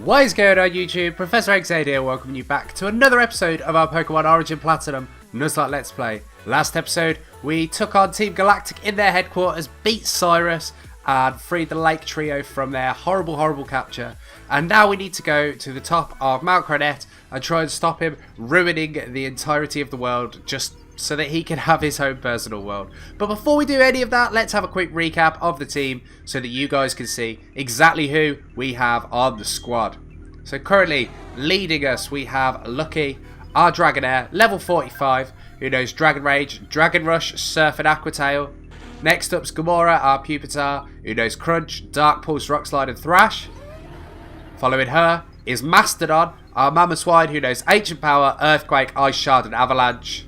What is going on YouTube? ProfessorOaksAide here, welcoming you back to another episode of our Pokemon Origin Platinum Nuzlocke Let's Play. Last episode, we took on Team Galactic in their headquarters, beat Cyrus, and freed the Lake Trio from their horrible capture. And now we need to go to the top of Mount Coronet and try and stop him ruining the entirety of the world, just so that he can have his own personal world. But before we do any of that, let's have a quick recap of the team so that you guys can see exactly who we have on the squad. So currently leading us, we have Lucky, our Dragonair, level 45, who knows Dragon Rage, Dragon Rush, Surf and Aqua Tail. Next up's Gamora, our Pupitar, who knows Crunch, Dark Pulse, Rock Slide and Thrash. Following her is Mastodon, our Mammothswine, who knows Ancient Power, Earthquake, Ice Shard and Avalanche.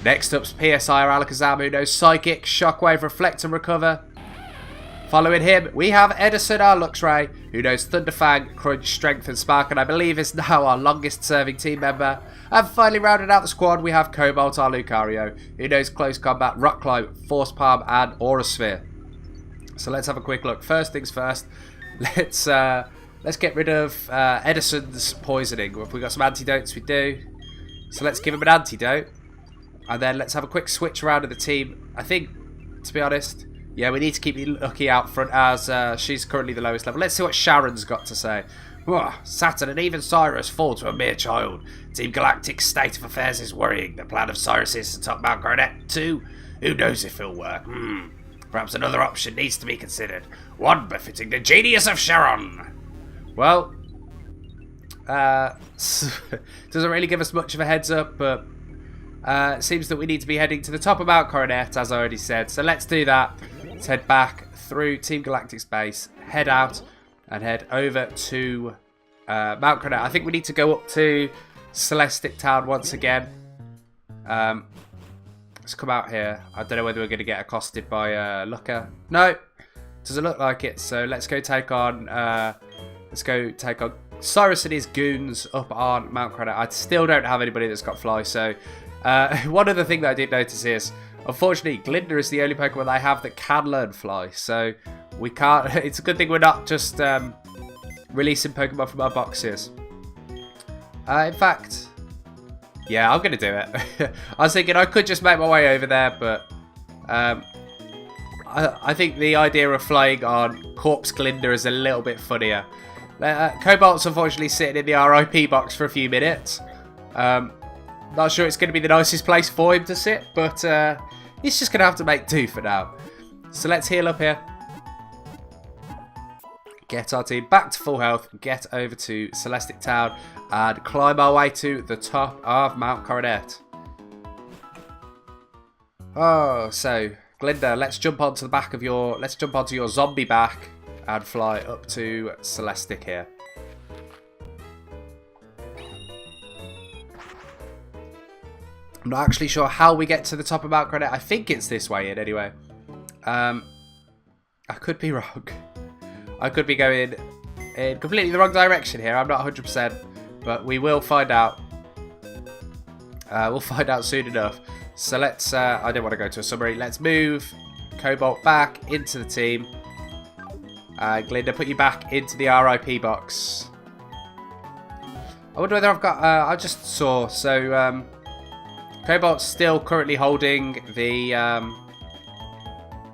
Next up's PSI, or Alakazam, who knows Psychic, Shockwave, Reflect and Recover. Following him, we have Edison, our Luxray, who knows Thunderfang, Crunch, Strength and Spark, and I believe is now our longest serving team member. And finally rounding out the squad, we have Cobalt, our Lucario, who knows Close Combat, Rock Climb, Force Palm and Aura Sphere. So let's have a quick look. First things first, let's get rid of Edison's poisoning. If we got some antidotes, we do. So let's give him an antidote. And then let's have a quick switch around of the team. I think, to be honest, yeah, we need to keep Lucky out front as she's currently the lowest level. Let's see what Sharon's got to say. Saturn and even Cyrus fall to a mere child. Team Galactic's state of affairs is worrying. The plan of Cyrus is to top Mount Coronet too. Who knows if it'll work? Perhaps another option needs to be considered. One befitting the genius of Sharon. Well, doesn't really give us much of a heads up, but it seems that we need to be heading to the top of Mount Coronet, as I already said. So let's do that. Let's head back through Team Galactic's base, head out, and head over to Mount Coronet. I think we need to go up to Celestic Town once again. Let's come out here. I don't know whether we're going to get accosted by Looker. No, doesn't look like it. So let's go take on Cyrus and his goons up on Mount Coronet. I still don't have anybody that's got Fly, so one other thing that I did notice is, unfortunately, Glinda is the only Pokemon I have that can learn Fly, so we can't. It's a good thing we're not just releasing Pokemon from our boxes. In fact, yeah, I'm going to do it. I was thinking I could just make my way over there, but I think the idea of flying on Corpse Glinda is a little bit funnier. Cobalt's unfortunately sitting in the RIP box for a few minutes. Not sure it's going to be the nicest place for him to sit, but he's just going to have to make do for now. So let's heal up here. Get our team back to full health, get over to Celestic Town, and climb our way to the top of Mount Coronet. Oh, so Glinda, let's jump onto your zombie back and fly up to Celestic here. I'm not actually sure how we get to the top of Mount Coronet. I think it's this way in anyway. I could be wrong. I could be going in completely the wrong direction here. I'm not 100%, but we will find out. We'll find out soon enough. So let's, I don't want to go to a summary. Let's move Cobalt back into the team. Glinda, put you back into the RIP box. I wonder whether I've got, I just saw, so, Cobalt's still currently holding the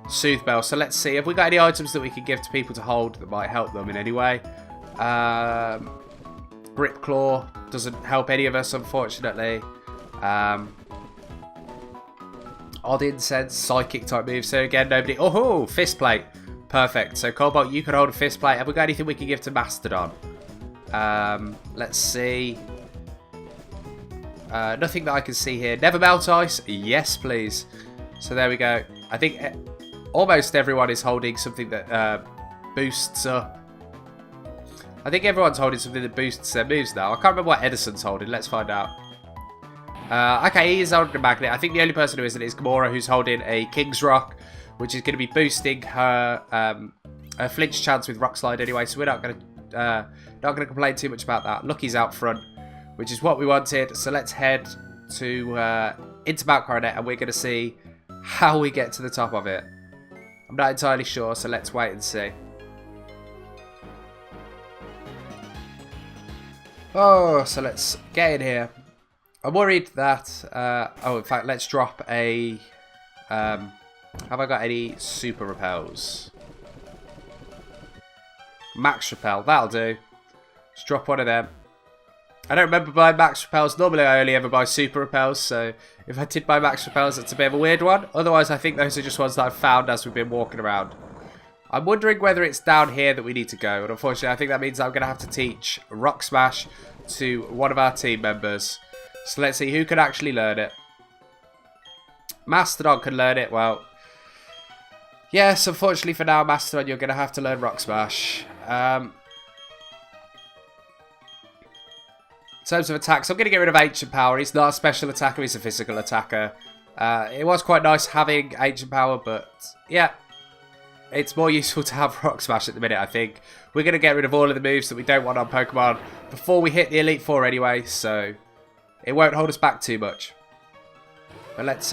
Soothe Bell. So let's see. Have we got any items that we can give to people to hold that might help them in any way? Grip Claw doesn't help any of us, unfortunately. Odd Incense, Psychic type moves. So again, nobody... Oh, Fist Plate. Perfect. So Cobalt, you can hold a Fist Plate. Have we got anything we can give to Mastodon? Let's see. Nothing that I can see here. Never Melt Ice. Yes, please. So there we go. I think almost everyone is holding something that boosts up. I think everyone's holding something that boosts their moves now. I can't remember what Edison's holding. Let's find out. Okay, he is holding a Magnet. I think the only person who isn't is Gamora, who's holding a King's Rock, which is going to be boosting her flinch chance with Rock Slide anyway. So we're not going to complain too much about that. Lucky's out front, which is what we wanted. So let's head to into Mount Coronet, and we're going to see how we get to the top of it. I'm not entirely sure, so let's wait and see. Oh, so let's get in here. I'm worried that... oh, in fact, let's drop a... have I got any super repels? Max repel, that'll do. Just drop one of them. I don't remember buying max repels. Normally I only ever buy super repels, so if I did buy max repels, it's a bit of a weird one. Otherwise, I think those are just ones that I've found as we've been walking around. I'm wondering whether it's down here that we need to go, and unfortunately I think that means I'm going to have to teach Rock Smash to one of our team members. So let's see who can actually learn it. Mastodon can learn it. Well, yes, unfortunately for now, Mastodon, you're going to have to learn Rock Smash. In terms of attacks, I'm going to get rid of Ancient Power. He's not a special attacker, he's a physical attacker. It was quite nice having Ancient Power, but yeah, it's more useful to have Rock Smash at the minute, I think. We're going to get rid of all of the moves that we don't want on Pokemon before we hit the Elite Four anyway, so it won't hold us back too much. But let's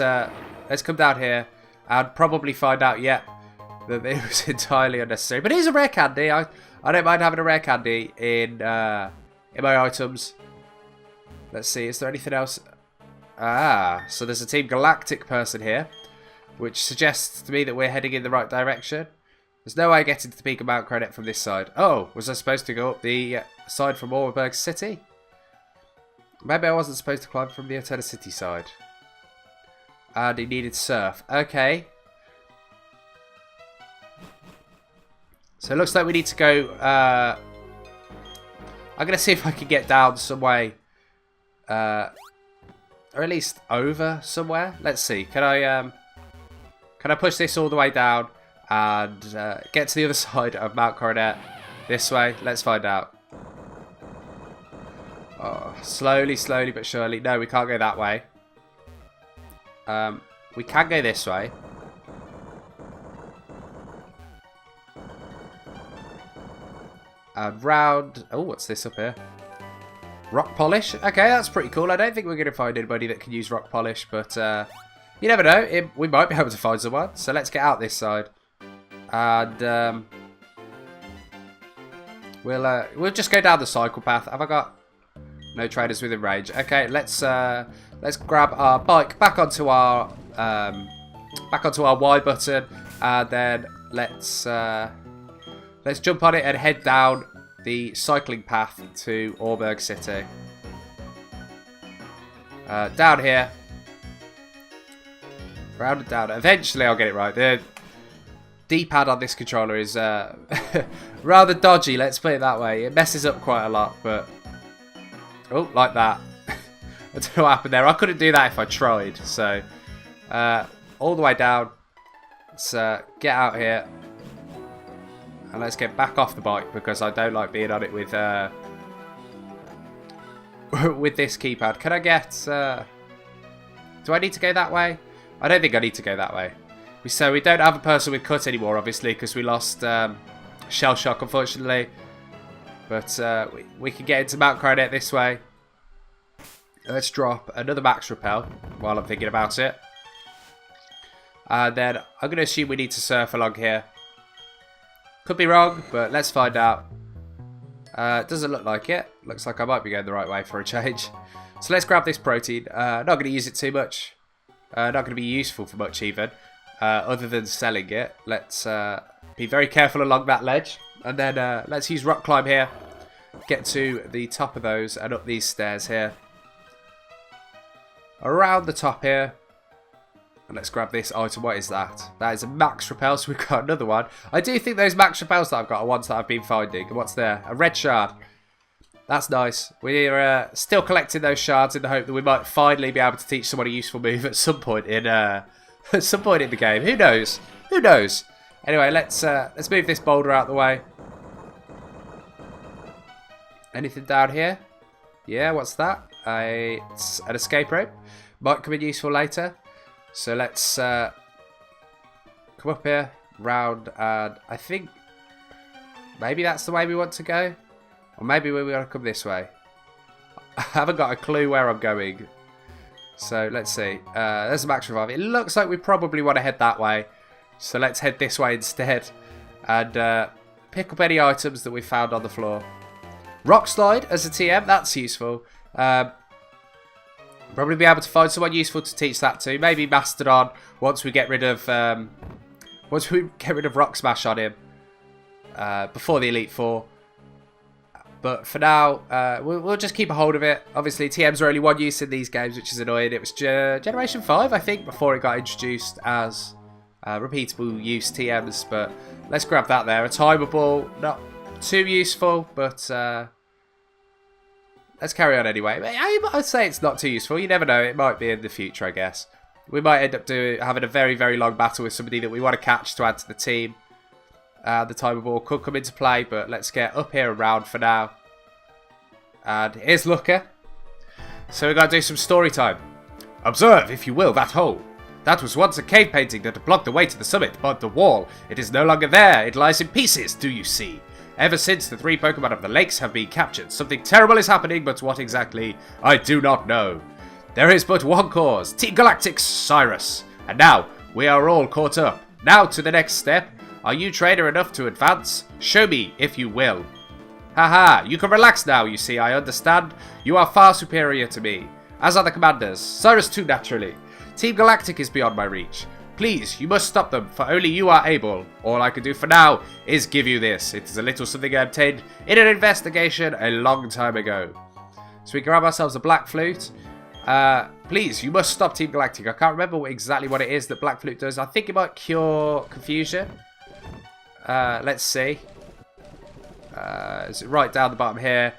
come down here and probably find out, that it was entirely unnecessary. But here's a rare candy. I don't mind having a rare candy in my items. Let's see, is there anything else? Ah, so there's a Team Galactic person here, which suggests to me that we're heading in the right direction. There's no way getting to the peak of Mount Coronet from this side. Oh, was I supposed to go up the side from Orberg City? Maybe I wasn't supposed to climb from the Eterna City side. And he needed surf. Okay. So it looks like we need to go... I'm going to see if I can get down some way. Or at least over somewhere. Let's see. Can I push this all the way down and get to the other side of Mount Coronet this way? Let's find out. Oh, slowly but surely. No, we can't go that way. We can go this way. And round... Oh, what's this up here? Rock polish? Okay, that's pretty cool. I don't think we're going to find anybody that can use rock polish, but you never know. We might be able to find someone. So let's get out this side. And we'll just go down the cycle path. Have I got... No traders within range. Okay, let's grab our bike back onto our Y button, and then let's jump on it and head down the cycling path to Orberg City. Down here, round and down. Eventually, I'll get it right. The D-pad on this controller is rather dodgy. Let's put it that way. It messes up quite a lot, but. Oh, like that. I don't know what happened there. I couldn't do that if I tried. So, all the way down. Let's get out here. And let's get back off the bike because I don't like being on it with this keypad. Can I get... do I need to go that way? I don't think I need to go that way. So we don't have a person with cut anymore, obviously, because we lost Shell Shock, unfortunately. But we can get into Mount Coronet this way. Let's drop another max repel while I'm thinking about it. And then I'm going to assume we need to surf along here. Could be wrong, but let's find out. Doesn't look like it. Looks like I might be going the right way for a change. So let's grab this protein. Not going to use it too much. Not going to be useful for much even. Other than selling it. Let's be very careful along that ledge. And then let's use rock climb here. Get to the top of those and up these stairs here. Around the top here. And let's grab this item. What is that? That is a max repel, so we've got another one. I do think those max repels that I've got are ones that I've been finding. And what's there? A red shard. That's nice. We're still collecting those shards in the hope that we might finally be able to teach someone a useful move at some point in the game. Who knows? Who knows? Anyway, let's move this boulder out of the way. Anything down here? Yeah, what's that? It's an escape rope. Might come in useful later. So let's come up here, round, and I think maybe that's the way we want to go. Or maybe we want to come this way. I haven't got a clue where I'm going. So let's see. There's a max revive. It looks like we probably want to head that way. So let's head this way instead. And pick up any items that we found on the floor. Rock Slide as a TM, that's useful. Probably be able to find someone useful to teach that to. Maybe Mastodon once we get rid of Rock Smash on him before the Elite Four. But for now, we'll just keep a hold of it. Obviously, TMs are only one use in these games, which is annoying. It was Generation 5, I think, before it got introduced as repeatable use TMs. But let's grab that there. A timer ball, not too useful, but let's carry on anyway. I'd say it's not too useful. You never know. It might be in the future, I guess. We might end up having a very, very long battle with somebody that we want to catch to add to the team. The timer ball could come into play, but let's get up here and round for now. And here's Looker. So we've got to do some story time. Observe, if you will, that hole. That was once a cave painting that had blocked the way to the summit, but the wall. It is no longer there. It lies in pieces, do you see? Ever since the 3 Pokemon of the lakes have been captured, something terrible is happening, but what exactly, I do not know. There is but one cause, Team Galactic's Cyrus. And now, we are all caught up. Now to the next step. Are you trainer enough to advance? Show me, if you will. Haha, you can relax now, you see, I understand. You are far superior to me. As are the commanders. Cyrus too, naturally. Team Galactic is beyond my reach. Please, you must stop them, for only you are able. All I can do for now is give you this. It is a little something I obtained in an investigation a long time ago. So we grab ourselves a Black Flute. Please, you must stop Team Galactic. I can't remember exactly what it is that Black Flute does. I think it might cure confusion. Let's see. It's right down the bottom here.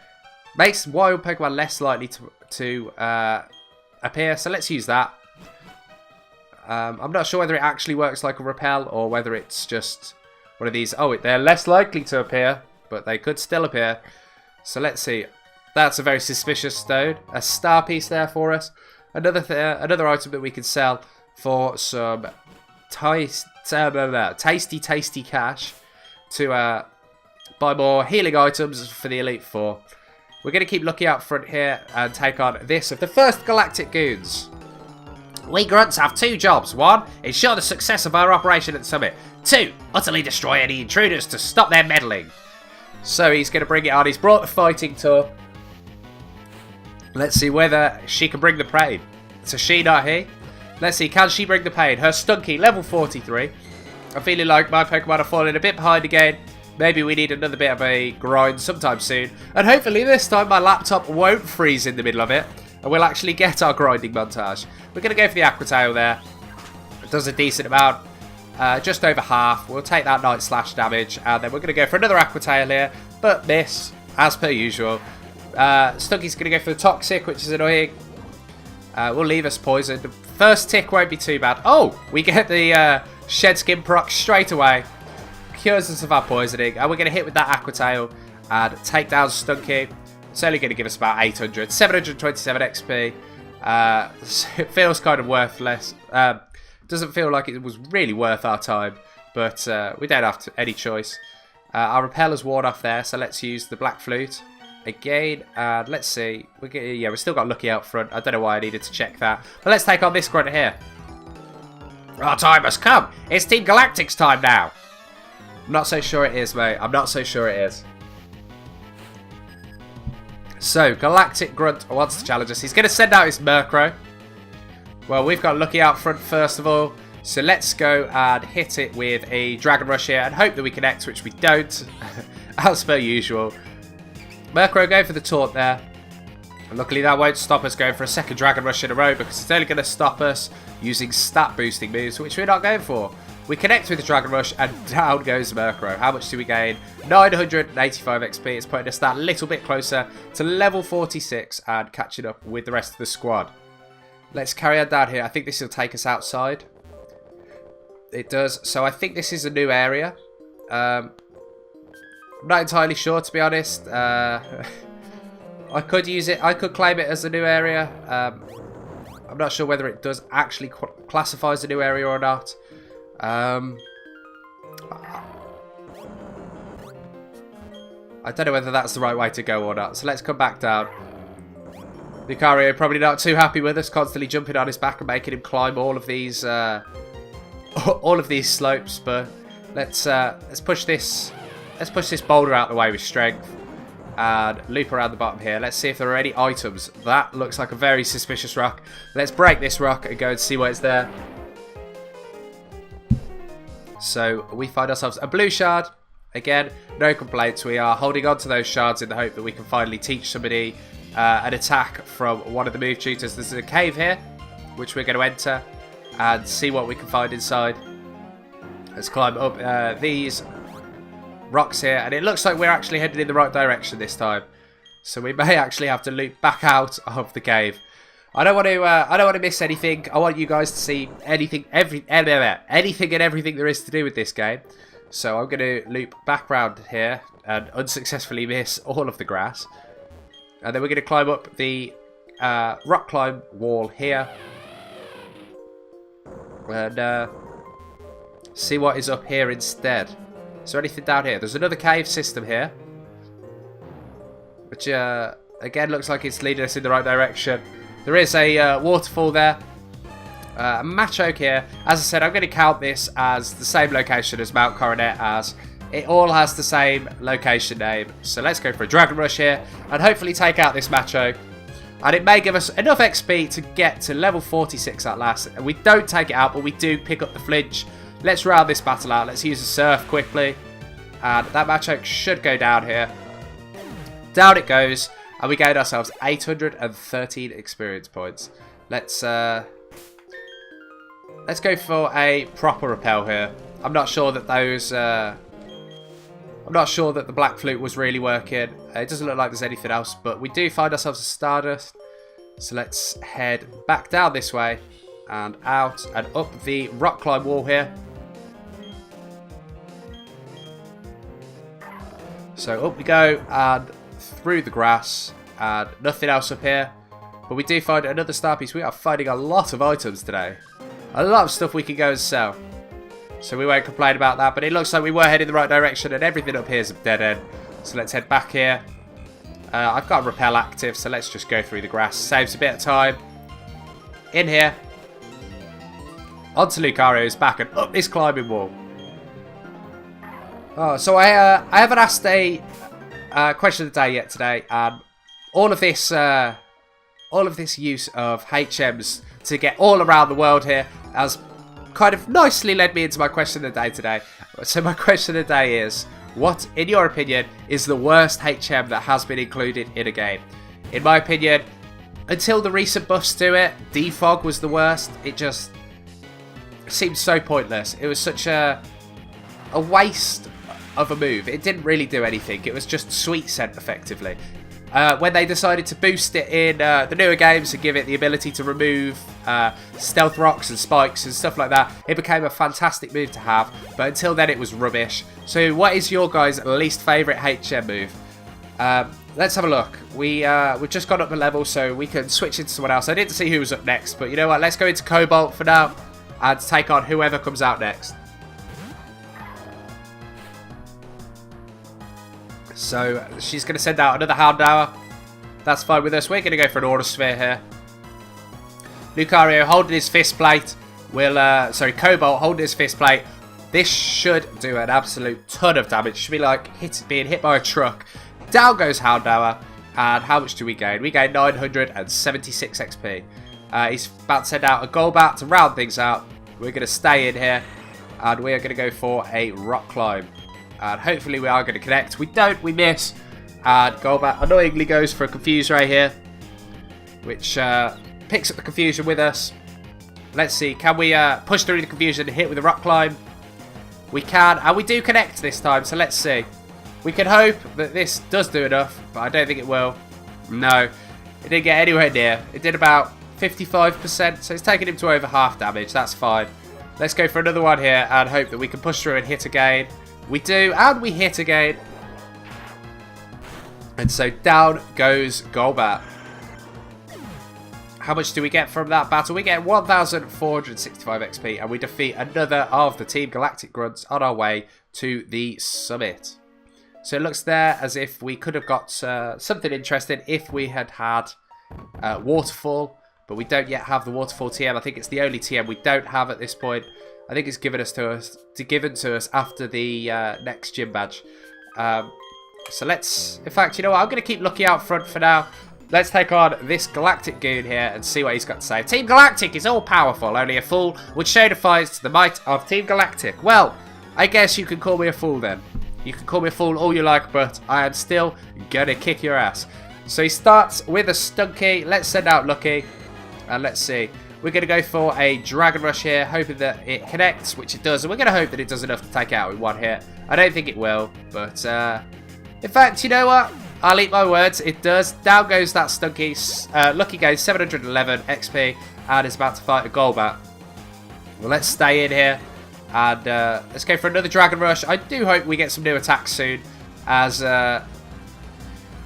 Makes wild Pokemon less likely to appear, so let's use that. I'm not sure whether it actually works like a repel or whether it's just one of these. Oh, they're less likely to appear, but they could still appear. So let's see. That's a very suspicious stone. A star piece there for us. Another item that we can sell for some tasty cash to buy more healing items for the Elite Four. We're going to keep looking out front here and take on this of the first Galactic Goons. We grunts have 2 jobs. 1, ensure the success of our operation at the summit. 2, utterly destroy any intruders to stop their meddling. So he's going to bring it on. He's brought the fighting tour. Let's see whether she can bring the pain. It's a she, not he. Let's see, can she bring the pain? Her Stunky, level 43. I'm feeling like my Pokemon are falling a bit behind again. Maybe we need another bit of a grind sometime soon. And hopefully this time my laptop won't freeze in the middle of it. And we'll actually get our grinding montage. We're going to go for the Aqua Tail there. It does a decent amount. Just over half. We'll take that Night Slash damage. And then we're going to go for another Aqua Tail here. But miss, as per usual. Stunky's going to go for the Toxic, which is annoying. Will leave us poisoned. The first tick won't be too bad. Oh, we get the Shed Skin proc straight away. Cures us of our poisoning. And we're going to hit with that Aqua Tail and take down Stunky. It's only going to give us about 800. 727 XP. It feels kind of worthless. Doesn't feel like it was really worth our time. But we don't have any choice. Our Repeller's worn off there. So let's use the Black Flute again. And let's see. We've still got Lucky out front. I don't know why I needed to check that. But let's take on this grunt here. Our time has come. It's Team Galactic's time now. I'm not so sure it is, mate. I'm not so sure it is. So, Galactic Grunt wants to challenge us. He's going to send out his Murkrow. Well, we've got Lucky out front first of all. So let's go and hit it with a Dragon Rush here and hope that we connect, which we don't. As per usual. Murkrow going for the taunt there. And luckily that won't stop us going for a second Dragon Rush in a row because it's only going to stop us using stat boosting moves, which we're not going for. We connect with the Dragon Rush and down goes Murkrow. How much do we gain? 985 XP. It's putting us that little bit closer to level 46 and catching up with the rest of the squad. Let's carry on down here. I think this will take us outside. It does. So I think this is a new area. I'm not entirely sure, to be honest. I could use it. I could claim it as a new area. I'm not sure whether it does actually classify as a new area or not. I don't know whether that's the right way to go or not. So let's come back down. Lucario probably not too happy with us, constantly jumping on his back and making him climb all of these slopes. But let's push this boulder out the way with strength. and loop around the bottom here. Let's see if there are any items. That looks like a very suspicious rock. Let's break this rock and go and see what is there. So we find ourselves a blue shard. Again, no complaints. We are holding on to those shards in the hope that we can finally teach somebody an attack from one of the move tutors. There's a cave here, which we're going to enter and see what we can find inside. Let's climb up these rocks here, and it looks like we're actually headed in the right direction this time. So we may actually have to loop back out of the cave. I don't want to miss anything. I want you guys to see anything and everything there is to do with this game. So I'm going to loop back around here and unsuccessfully miss all of the grass. And then we're going to climb up the rock climb wall here. And see what is up here instead. Is there anything down here? There's another cave system here. Which again looks like it's leading us in the right direction. There is a waterfall there. A match oak here. As I said, I'm going to count this as the same location as Mount Coronet, as it all has the same location name. So let's go for a Dragon Rush here and hopefully take out this match oak. And it may give us enough XP to get to level 46 at last. And we don't take it out, but we do pick up the flinch. Let's round this battle out. Let's use a surf quickly. And that match oak should go down here. Down it goes. And we gained ourselves 813 experience points. Let's go for a proper repel here. I'm not sure that those... I'm not sure that the black flute was really working. It doesn't look like there's anything else, but we do find ourselves a Stardust. So let's head back down this way and out and up the rock climb wall here. So up we go and through the grass and nothing else up here. But we do find another star piece. We are finding a lot of items today. A lot of stuff we can go and sell. So we won't complain about that. But it looks like we were heading the right direction and everything up here is a dead end. So let's head back here. I've got repel active, so let's just go through the grass. Saves a bit of time. In here. Onto Lucario's back and up this climbing wall. Oh, so I haven't asked a question of the day yet today. All of this use of HMs to get all around the world here has kind of nicely led me into my question of the day today. So my question of the day is, what, in your opinion, is the worst HM that has been included in a game? In my opinion, until the recent buffs to it, defog was the worst. It just seemed so pointless. It was such a waste of a move. It didn't really do anything. It was just sweet scent, effectively. When they decided to boost it in the newer games and give it the ability to remove stealth rocks and spikes and stuff like that, it became a fantastic move to have. But until then, it was rubbish. So what is your guys' least favourite HM move? Let's have a look. We've just got up the level, so we can switch into someone else. I didn't see who was up next, but you know what? Let's go into Cobalt for now and take on whoever comes out next. So she's going to send out another Houndour. That's fine with us. We're going to go for an Aura Sphere here. Lucario holding his fist plate. Cobalt holding his fist plate. This should do an absolute ton of damage. Should be like being hit by a truck. Down goes Houndour. And how much do we gain? We gain 976 XP. He's about to send out a Golbat to round things out. We're going to stay in here. And we are going to go for a Rock Climb. And hopefully we are going to connect. We don't, we miss. And Golbat annoyingly goes for a Confuse Ray here. Which picks up the confusion with us. Let's see, can we push through the confusion and hit with a Rock Climb? We can, and we do connect this time, so let's see. We can hope that this does do enough, but I don't think it will. No, it didn't get anywhere near. It did about 55%, so it's taking him to over half damage. That's fine. Let's go for another one here and hope that we can push through and hit again. We do, and we hit again. And so down goes Golbat. How much do we get from that battle? We get 1,465 XP, and we defeat another of the Team Galactic grunts on our way to the summit. So it looks there as if we could have got something interesting if we had had Waterfall, but we don't yet have the Waterfall TM. I think it's the only TM we don't have at this point. I think it's given to us after the next gym badge. So let's... In fact, you know what? I'm going to keep Lucky out front for now. Let's take on this Galactic Goon here and see what he's got to say. Team Galactic is all-powerful. Only a fool would show defiance to the might of Team Galactic. Well, I guess you can call me a fool then. You can call me a fool all you like, but I am still going to kick your ass. So he starts with a Stunky. Let's send out Lucky. And let's see. We're going to go for a Dragon Rush here, hoping that it connects, which it does. And we're going to hope that it does enough to take it out with one hit. I don't think it will, but in fact, you know what? I'll eat my words. It does. Down goes that Stunky. Lucky goes 711 XP and is about to fight a Golbat. Well, let's stay in here and let's go for another Dragon Rush. I do hope we get some new attacks soon, as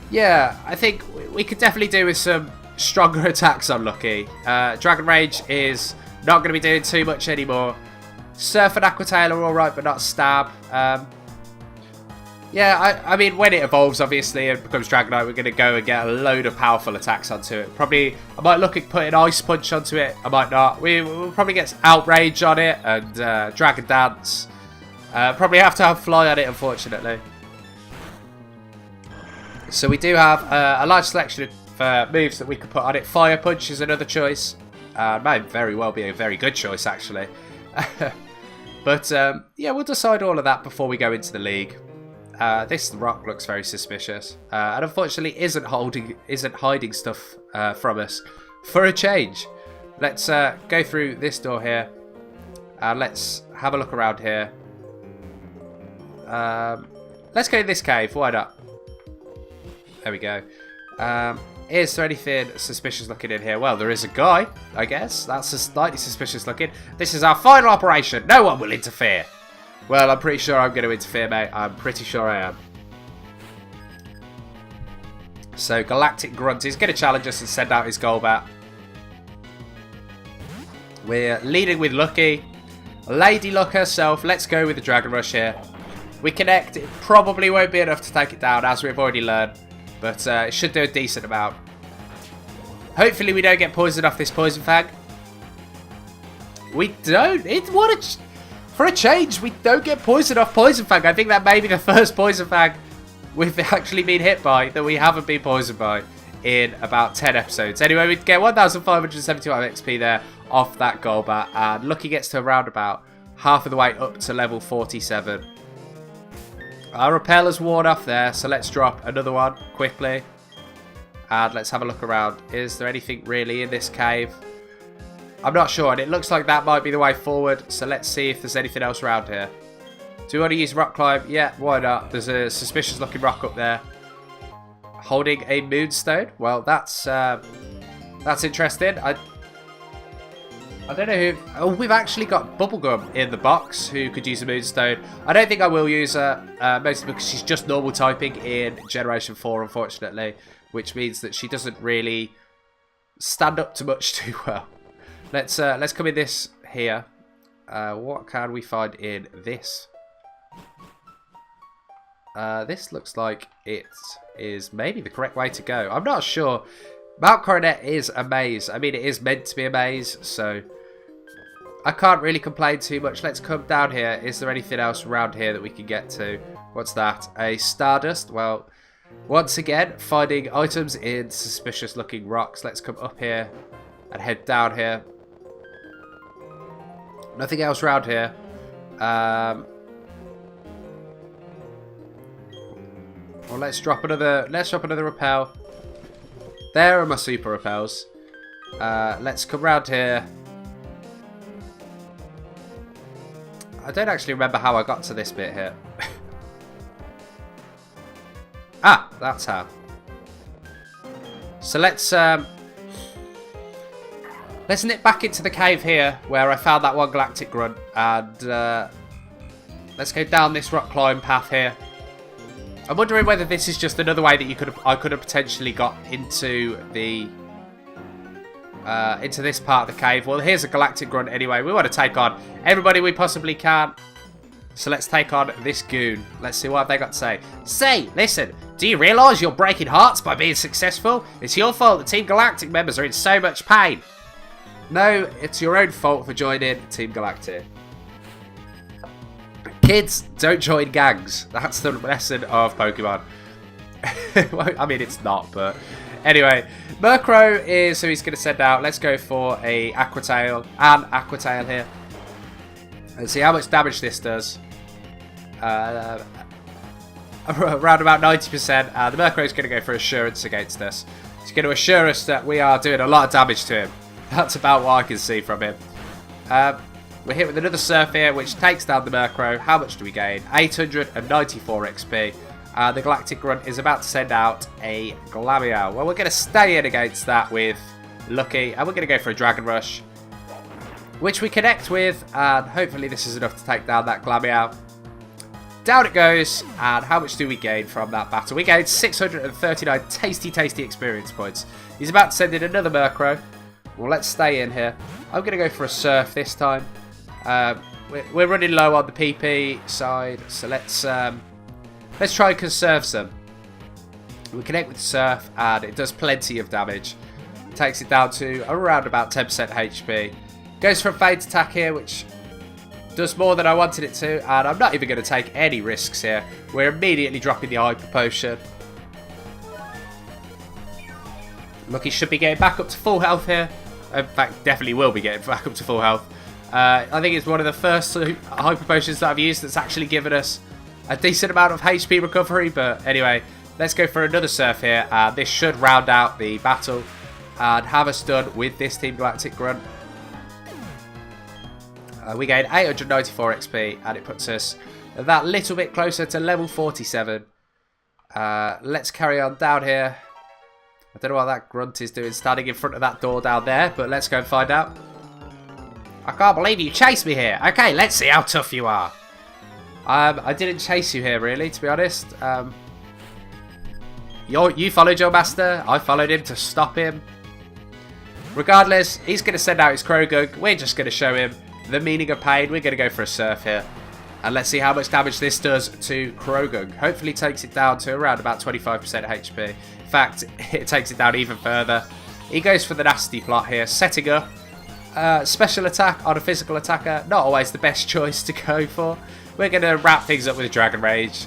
yeah, I think we could definitely do with some stronger attacks on Lucky. Dragon Rage is not going to be doing too much anymore. Surf and Aqua Tail are alright, but not Stab. Yeah, I mean, when it evolves, obviously, and becomes Dragonite, we're going to go and get a load of powerful attacks onto it. Probably, I might look at putting Ice Punch onto it. I might not. We'll probably get Outrage on it and Dragon Dance. Probably have to have Fly on it, unfortunately. So we do have a large selection of moves that we could put on it. Fire Punch is another choice. May very well be a very good choice, actually. But, yeah, we'll decide all of that before we go into the league. This rock looks very suspicious, and unfortunately isn't hiding stuff from us for a change. Let's go through this door here, and let's have a look around here. Let's go to this cave. Why not? There we go. Is there anything suspicious looking in here? Well, there is a guy, I guess. That's slightly suspicious looking. This is our final operation. No one will interfere. Well, I'm pretty sure I'm going to interfere, mate. I'm pretty sure I am. So, Galactic Grunt is going to challenge us and send out his Golbat. We're leading with Lucky. Lady Luck herself. Let's go with the Dragon Rush here. We connect. It probably won't be enough to take it down, as we've already learned. But it should do a decent amount. Hopefully we don't get poisoned off this Poison Fang. We don't. For a change, we don't get poisoned off Poison Fang. I think that may be the first Poison Fang we've actually been hit by that we haven't been poisoned by in about 10 episodes. Anyway, we get 1,575 XP there off that Golbat. And Lucky gets to around about half of the way up to level 47. Our Repel has worn off there, so let's drop another one quickly. And let's have a look around. Is there anything really in this cave? I'm not sure, and it looks like that might be the way forward. So let's see if there's anything else around here. Do we want to use Rock Climb? Yeah, why not? There's a suspicious looking rock up there. Holding a Moonstone. Well, that's interesting. I don't know who... Oh, we've actually got Bubblegum in the box who could use a Moonstone. I don't think I will use her, mostly because she's just normal typing in Generation 4, unfortunately. Which means that she doesn't really stand up to much too well. Let's come in this here. What can we find in this? This looks like it is maybe the correct way to go. I'm not sure. Mount Coronet is a maze. I mean, it is meant to be a maze, so I can't really complain too much. Let's come down here. Is there anything else around here that we can get to? What's that? A Stardust? Well, once again, finding items in suspicious looking rocks. Let's come up here and head down here. Nothing else around here. Well, let's drop another repel. There are my super repels. Let's come round here. I don't actually remember how I got to this bit here. Ah, that's how. So let's nip back into the cave here where I found that one Galactic Grunt, and let's go down this rock climb path here. I'm wondering whether this is just another way that I could have potentially got into the into this part of the cave. Well, here's a Galactic Grunt anyway. We want to take on everybody we possibly can. So let's take on this goon. Let's see what they got to say. Say, listen, do you realise you're breaking hearts by being successful? It's your fault the Team Galactic members are in so much pain. No, it's your own fault for joining Team Galactic. Kids, don't join gangs. That's the lesson of Pokemon. Well, I mean, it's not, but anyway. Murkrow is who he's going to send out. Let's go for a Aquatail and Aquatail here. Let's see how much damage this does. Around about 90%. The Murkrow is going to go for Assurance against us. He's going to assure us that we are doing a lot of damage to him. That's about what I can see from him. We're hit with another Surf here, which takes down the Murkrow. How much do we gain? 894 XP. The Galactic Grunt is about to send out a Glameow. Well, we're going to stay in against that with Lucky. And we're going to go for a Dragon Rush, which we connect with. And hopefully this is enough to take down that Glameow. Down it goes. And how much do we gain from that battle? We gained 639 tasty experience points. He's about to send in another Murkrow. Well, let's stay in here. I'm going to go for a Surf this time. We're running low on the PP side, so let's try and conserve some. We connect with Surf, and it does plenty of damage. Takes it down to around about 10% HP. Goes for a Feint attack here, which does more than I wanted it to, and I'm not even going to take any risks here. We're immediately dropping the Hyper Potion. Lucky should be getting back up to full health here. In fact, definitely will be getting back up to full health. I think it's one of the first Hyper Potions that I've used that's actually given us a decent amount of HP recovery. But anyway, let's go for another Surf here. This should round out the battle and have us done with this Team Galactic Grunt. We gain 894 XP, and it puts us that little bit closer to level 47. Let's carry on down here. I don't know what that Grunt is doing standing in front of that door down there, but let's go and find out. I can't believe you chased me here. Okay, let's see how tough you are. I didn't chase you here, really, to be honest. You followed your master. I followed him to stop him. Regardless, he's going to send out his Croagunk. We're just going to show him the meaning of pain. We're going to go for a Surf here. And let's see how much damage this does to Croagunk. Hopefully takes it down to around about 25% HP. In fact, it takes it down even further. He goes for the nasty plot here, setting up special attack on a physical attacker. Not always the best choice to go for. We're going to wrap things up with Dragon Rage.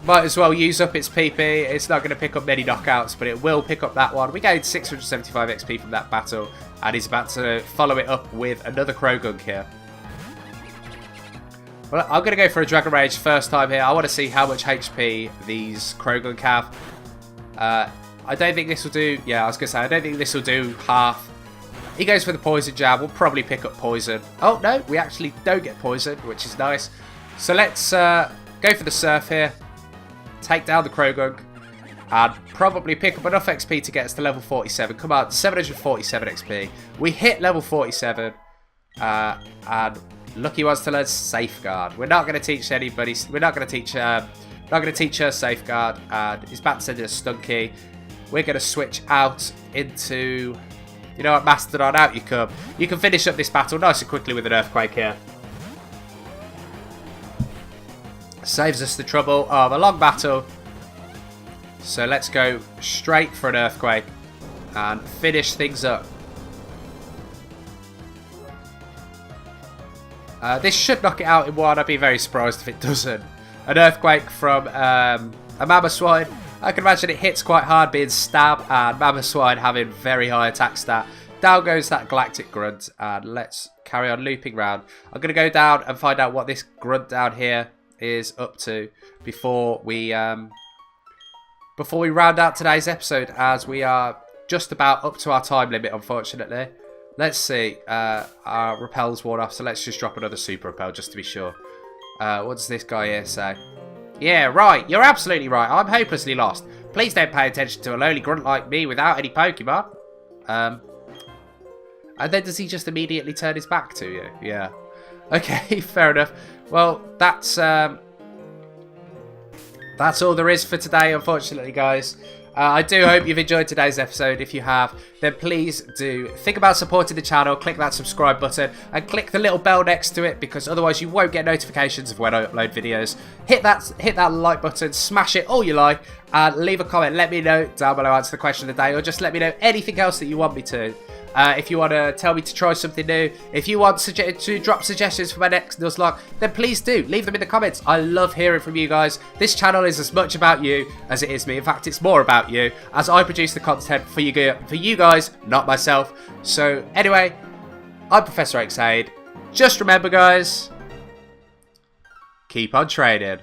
Might as well use up its PP. It's not going to pick up many knockouts, but it will pick up that one. We gained 675 XP from that battle, and he's about to follow it up with another Croagunk here. Well, I'm going to go for a Dragon Rage first time here. I want to see how much HP these Croagunk have. I don't think this will do... Yeah, I was going to say, I don't think this will do half. He goes for the Poison Jab. We'll probably pick up Poison. Oh, no, we actually don't get Poison, which is nice. So let's go for the Surf here. Take down the Croagunk. And probably pick up enough XP to get us to level 47. Come on, 747 XP. We hit level 47. And Lucky wants to learn Safeguard. We're not going to teach anybody. We're not going to teach. Not going to teach her Safeguard. And he's about to send in a Stunky. We're going to switch out into. You know what, Mastodon, out you come. You can finish up this battle nice and quickly with an Earthquake here. Saves us the trouble of a long battle. So let's go straight for an Earthquake and finish things up. This should knock it out in one. I'd be very surprised if it doesn't. An Earthquake from a Mamoswine. I can imagine it hits quite hard being Stab, and Mamoswine having very high attack stat. Down goes that Galactic Grunt, and let's carry on looping round. I'm going to go down and find out what this Grunt down here is up to before we round out today's episode, as we are just about up to our time limit, unfortunately. Let's see. Our Repel's worn off, so let's just drop another Super Repel just to be sure. What does this guy here say? Yeah, right. You're absolutely right. I'm hopelessly lost. Please don't pay attention to a lowly grunt like me without any Pokemon. And then does he just immediately turn his back to you? Yeah. Okay, fair enough. Well, that's all there is for today, unfortunately, guys. I do hope you've enjoyed today's episode. If you have, then please do think about supporting the channel. Click that subscribe button and click the little bell next to it, because otherwise you won't get notifications of when I upload videos. Hit that like button, smash it all you like, and leave a comment. Let me know down below, answer the question of the day, or just let me know anything else that you want me to. If you want to tell me to try something new, if you want to drop suggestions for my next Nuzlocke, then please do. Leave them in the comments. I love hearing from you guys. This channel is as much about you as it is me. In fact, it's more about you, as I produce the content for you guys, not myself. So anyway, I'm ProfessorOaksAide. Just remember, guys, keep on training.